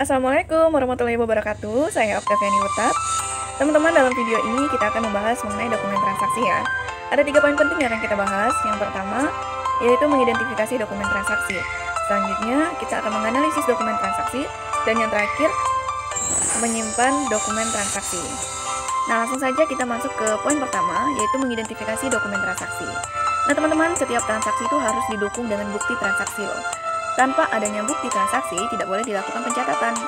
Assalamualaikum warahmatullahi wabarakatuh. Saya Oktaviani Utat. Teman-teman, dalam video ini kita akan membahas mengenai dokumen transaksi ya. Ada 3 poin penting yang kita bahas. Yang pertama, yaitu mengidentifikasi dokumen transaksi. Selanjutnya, kita akan menganalisis dokumen transaksi. Dan yang terakhir, menyimpan dokumen transaksi. Nah, langsung saja kita masuk ke poin pertama, yaitu mengidentifikasi dokumen transaksi. Nah, teman-teman, setiap transaksi itu harus didukung dengan bukti transaksi loh. Tanpa adanya bukti transaksi, tidak boleh dilakukan pencatatan.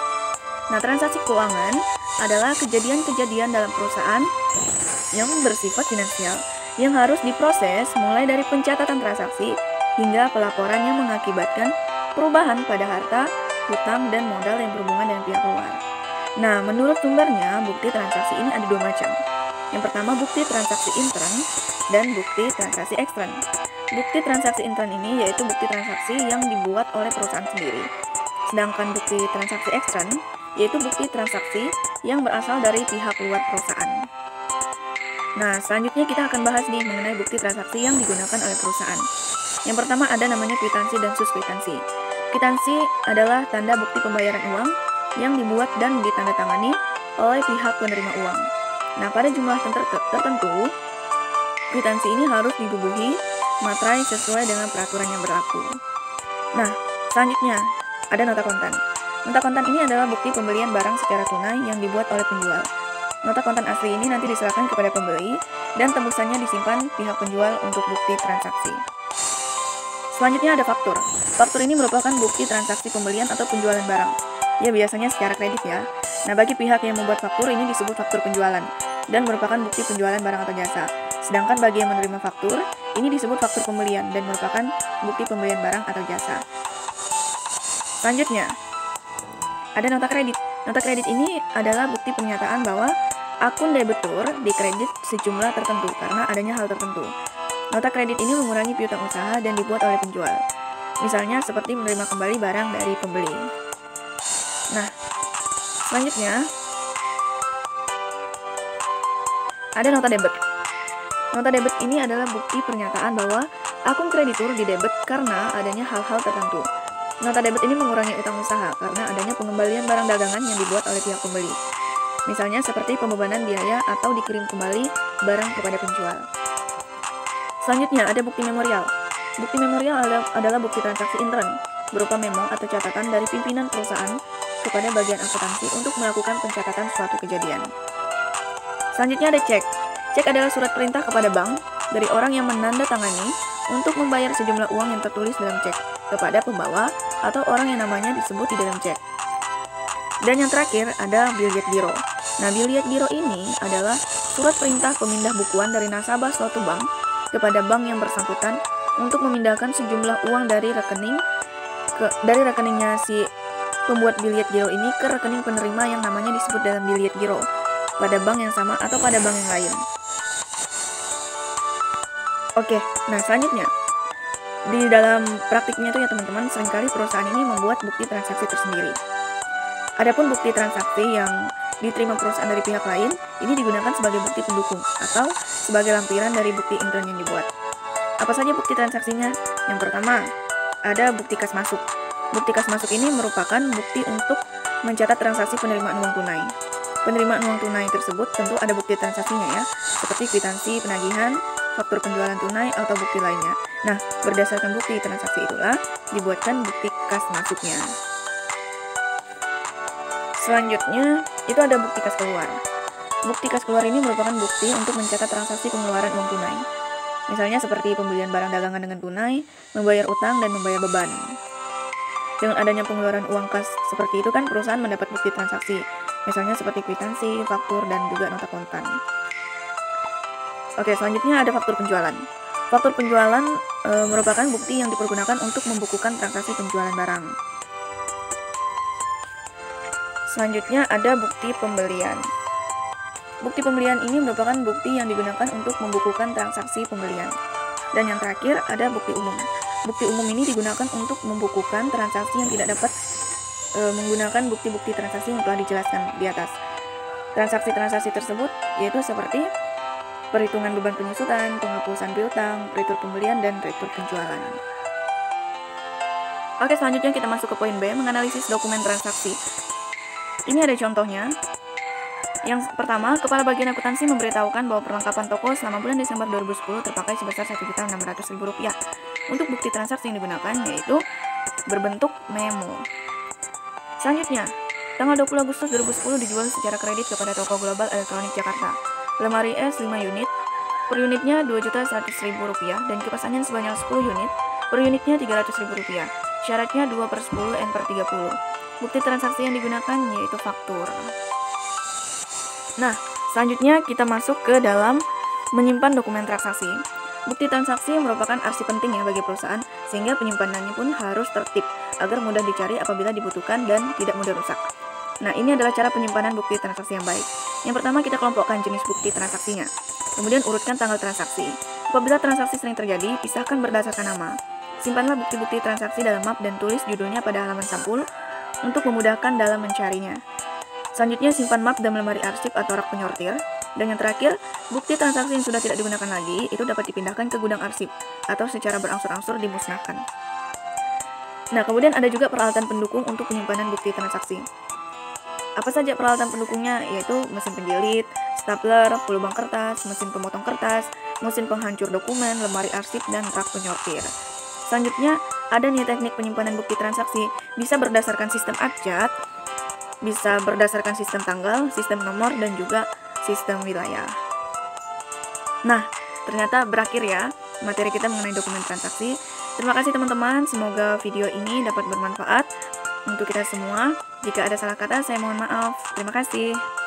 Nah, transaksi keuangan adalah kejadian-kejadian dalam perusahaan yang bersifat finansial yang harus diproses mulai dari pencatatan transaksi hingga pelaporan yang mengakibatkan perubahan pada harta, hutang, dan modal yang berhubungan dengan pihak luar. Nah, menurut sumbernya, bukti transaksi ini ada 2 macam. Yang pertama, bukti transaksi intern dan bukti transaksi ekstern. Bukti transaksi intern ini yaitu bukti transaksi yang dibuat oleh perusahaan sendiri. Sedangkan bukti transaksi ekstern yaitu bukti transaksi yang berasal dari pihak luar perusahaan. Nah, selanjutnya kita akan bahas nih mengenai bukti transaksi yang digunakan oleh perusahaan. Yang pertama ada namanya kwitansi dan suskwitansi. Kwitansi adalah tanda bukti pembayaran uang yang dibuat dan ditandatangani oleh pihak penerima uang. Nah, pada jumlah tertentu, kwitansi ini harus dibubuhi materai sesuai dengan peraturan yang berlaku. Nah, selanjutnya ada nota kontan. Nota kontan ini adalah bukti pembelian barang secara tunai yang dibuat oleh penjual. Nota kontan asli ini nanti diserahkan kepada pembeli dan tembusannya disimpan pihak penjual untuk bukti transaksi. Selanjutnya ada faktur. Faktur ini merupakan bukti transaksi pembelian atau penjualan barang. Ya, biasanya secara kredit ya. Nah, bagi pihak yang membuat faktur ini disebut faktur penjualan dan merupakan bukti penjualan barang atau jasa. Sedangkan bagi yang menerima faktur, ini disebut faktur pembelian dan merupakan bukti pembelian barang atau jasa. Selanjutnya, ada nota kredit. Nota kredit ini adalah bukti pernyataan bahwa akun debitur dikredit sejumlah tertentu karena adanya hal tertentu. Nota kredit ini mengurangi piutang usaha dan dibuat oleh penjual. Misalnya seperti menerima kembali barang dari pembeli. Nah, selanjutnya ada nota debit. Nota debit ini adalah bukti pernyataan bahwa akun kreditur didebit karena adanya hal-hal tertentu. Nota debit ini mengurangi utang usaha karena adanya pengembalian barang dagangan yang dibuat oleh pihak pembeli. Misalnya seperti pembebanan biaya atau dikirim kembali barang kepada penjual. Selanjutnya ada bukti memorial. Bukti memorial adalah bukti transaksi intern berupa memo atau catatan dari pimpinan perusahaan kepada bagian akuntansi untuk melakukan pencatatan suatu kejadian. Selanjutnya ada cek. Cek adalah surat perintah kepada bank dari orang yang menandatangani untuk membayar sejumlah uang yang tertulis dalam cek kepada pembawa atau orang yang namanya disebut di dalam cek. Dan yang terakhir ada biliet giro. Nah, biliet giro ini adalah surat perintah pemindah bukuan dari nasabah suatu bank kepada bank yang bersangkutan untuk memindahkan sejumlah uang dari rekeningnya si pembuat biliet giro ini ke rekening penerima yang namanya disebut dalam biliet giro pada bank yang sama atau pada bank yang lain. Oke, nah selanjutnya di dalam praktiknya tuh ya teman-teman, seringkali perusahaan ini membuat bukti transaksi tersendiri. Adapun bukti transaksi yang diterima perusahaan dari pihak lain ini digunakan sebagai bukti pendukung atau sebagai lampiran dari bukti intern yang dibuat. Apa saja bukti transaksinya? Yang pertama, ada bukti kas masuk. Bukti kas masuk ini merupakan bukti untuk mencatat transaksi penerimaan uang tunai. Penerimaan uang tunai tersebut tentu ada bukti transaksinya ya, seperti kwitansi penagihan, faktur penjualan tunai, atau bukti lainnya. Nah, berdasarkan bukti transaksi itulah dibuatkan bukti kas masuknya. Selanjutnya, itu ada bukti kas keluar. Bukti kas keluar ini merupakan bukti untuk mencatat transaksi pengeluaran uang tunai. Misalnya seperti pembelian barang dagangan dengan tunai, membayar utang, dan membayar beban. Dengan adanya pengeluaran uang kas seperti itu kan perusahaan mendapat bukti transaksi. Misalnya seperti kwitansi, faktur, dan juga nota kontan. Oke, selanjutnya ada faktur penjualan. Faktur penjualan merupakan bukti yang dipergunakan untuk membukukan transaksi penjualan barang. Selanjutnya ada bukti pembelian. Bukti pembelian ini merupakan bukti yang digunakan untuk membukukan transaksi pembelian. Dan yang terakhir ada bukti umum. Bukti umum ini digunakan untuk membukukan transaksi yang tidak dapat menggunakan bukti-bukti transaksi yang telah dijelaskan di atas. Transaksi-transaksi tersebut yaitu seperti perhitungan beban penyusutan, penghapusan piutang, retur pembelian, dan retur penjualan. Oke, selanjutnya kita masuk ke poin B, menganalisis dokumen transaksi. Ini ada contohnya. Yang pertama, Kepala Bagian Akuntansi memberitahukan bahwa perlengkapan toko selama bulan Desember 2010 terpakai sebesar Rp1.600.000. Untuk bukti transaksi yang digunakan yaitu berbentuk memo. Selanjutnya, tanggal 20 Agustus 2010 dijual secara kredit kepada toko Global Elektronik Jakarta. Lemari es 5 unit, per unitnya Rp2.100.000 dan kipas angin sebanyak 10 unit, per unitnya Rp300.000. Syaratnya 2/10 N/30. Bukti transaksi yang digunakan yaitu faktur. Nah, selanjutnya kita masuk ke dalam menyimpan dokumen transaksi. Bukti transaksi merupakan arsip penting ya bagi perusahaan, sehingga penyimpanannya pun harus tertib agar mudah dicari apabila dibutuhkan dan tidak mudah rusak. Nah, ini adalah cara penyimpanan bukti transaksi yang baik. Yang pertama, kita kelompokkan jenis bukti transaksinya. Kemudian urutkan tanggal transaksi. Apabila transaksi sering terjadi, pisahkan berdasarkan nama. Simpanlah bukti-bukti transaksi dalam map dan tulis judulnya pada halaman sampul untuk memudahkan dalam mencarinya. Selanjutnya, simpan map dan lemari arsip atau rak penyortir. Dan yang terakhir, bukti transaksi yang sudah tidak digunakan lagi itu dapat dipindahkan ke gudang arsip atau secara berangsur-angsur dimusnahkan. Nah, kemudian ada juga peralatan pendukung untuk penyimpanan bukti transaksi. Apa saja peralatan pendukungnya? Yaitu mesin penjilid, stapler, pelubang kertas, mesin pemotong kertas, mesin penghancur dokumen, lemari arsip, dan rak penyortir. Selanjutnya, ada nih teknik penyimpanan bukti transaksi. Bisa berdasarkan sistem abjad, bisa berdasarkan sistem tanggal, sistem nomor, dan juga sistem wilayah. Nah, ternyata berakhir ya materi kita mengenai dokumen transaksi. Terima kasih teman-teman, semoga video ini dapat bermanfaat untuk kita semua. Jika ada salah kata, saya mohon maaf. Terima kasih.